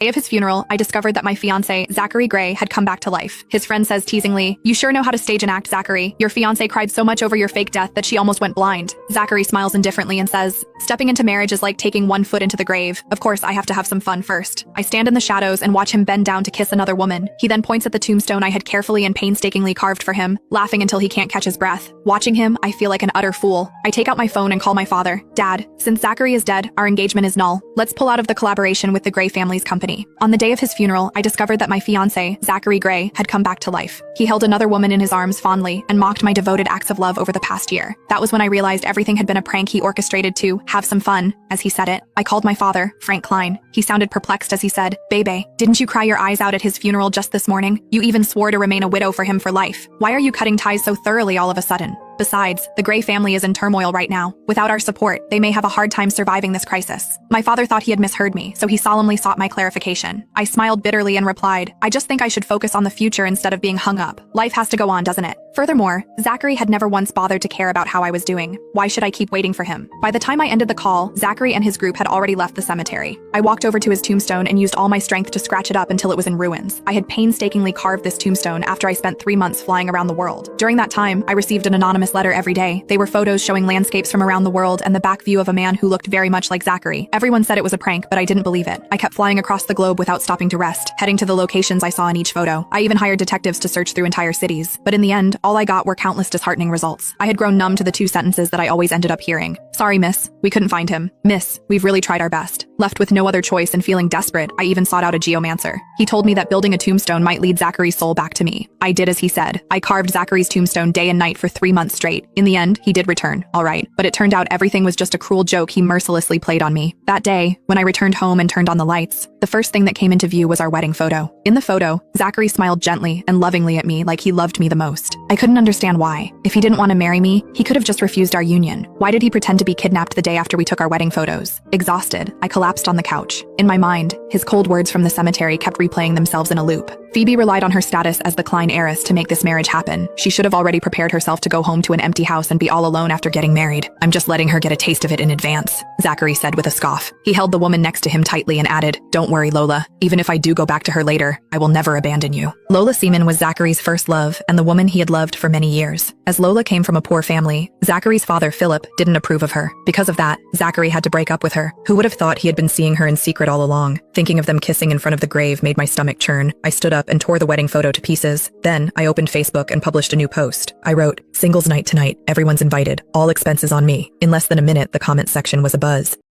Day of his funeral, I discovered that my fiancé, Zachary Gray, had come back to life. His friend says teasingly, "You sure know how to stage an act, Zachary. Your fiancé cried so much over your fake death that she almost went blind." Zachary smiles indifferently and says, "Stepping into marriage is like taking one foot into the grave. Of course, I have to have some fun first." I stand in the shadows and watch him bend down to kiss another woman. He then points at the tombstone I had carefully and painstakingly carved for him, laughing until he can't catch his breath. Watching him, I feel like an utter fool. I take out my phone and call my father. "Dad, since Zachary is dead, our engagement is null. Let's pull out of the collaboration with the Gray family's company." On the day of his funeral, I discovered that my fiancé, Zachary Gray, had come back to life. He held another woman in his arms fondly and mocked my devoted acts of love over the past year. That was when I realized everything had been a prank he orchestrated to have some fun, as he said it. I called my father, Frank Klein. He sounded perplexed as he said, "Bebe, didn't you cry your eyes out at his funeral just this morning? You even swore to remain a widow for him for life. Why are you cutting ties so thoroughly all of a sudden? Besides, the Gray family is in turmoil right now. Without our support, they may have a hard time surviving this crisis." My father thought he had misheard me, so he solemnly sought my clarification. I smiled bitterly and replied, "I just think I should focus on the future instead of being hung up. Life has to go on, doesn't it?" Furthermore, Zachary had never once bothered to care about how I was doing. Why should I keep waiting for him? By the time I ended the call, Zachary and his group had already left the cemetery. I walked over to his tombstone and used all my strength to scratch it up until it was in ruins. I had painstakingly carved this tombstone after I spent 3 months flying around the world. During that time, I received an anonymous letter every day. They were photos showing landscapes from around the world and the back view of a man who looked very much like Zachary. Everyone said it was a prank, but I didn't believe it. I kept flying across the globe without stopping to rest, heading to the locations I saw in each photo. I even hired detectives to search through entire cities. But in the end, all I got were countless disheartening results. I had grown numb to the two sentences that I always ended up hearing. "Sorry, miss. We couldn't find him. Miss, we've really tried our best." Left with no other choice and feeling desperate, I even sought out a geomancer. He told me that building a tombstone might lead Zachary's soul back to me. I did as he said. I carved Zachary's tombstone day and night for 3 months straight. In the end, he did return, all right. But it turned out everything was just a cruel joke he mercilessly played on me. That day, when I returned home and turned on the lights, the first thing that came into view was our wedding photo. In the photo, Zachary smiled gently and lovingly at me like he loved me the most. I couldn't understand why. If he didn't want to marry me, he could have just refused our union. Why did he pretend to be kidnapped the day after we took our wedding photos? Exhausted, I collapsed on the couch. In my mind, his cold words from the cemetery kept replaying themselves in a loop. Phoebe relied on her status as the Klein heiress to make this marriage happen. She should have already prepared herself to go home to an empty house and be all alone after getting married. "I'm just letting her get a taste of it in advance," Zachary said with a scoff. He held the woman next to him tightly and added, "Don't worry, Lola. Even if I do go back to her later, I will never abandon you." Lola Seaman was Zachary's first love and the woman he had loved for many years. As Lola came from a poor family, Zachary's father, Philip, didn't approve of her. Because of that, Zachary had to break up with her. Who would have thought he had been seeing her in secret all along? Thinking of them kissing in front of the grave made my stomach churn. I stood up and tore the wedding photo to pieces. Then, I opened Facebook and published a new post. I wrote, "Singles night tonight. Everyone's invited. All expenses on me." In less than a minute, the comment section was abuzz.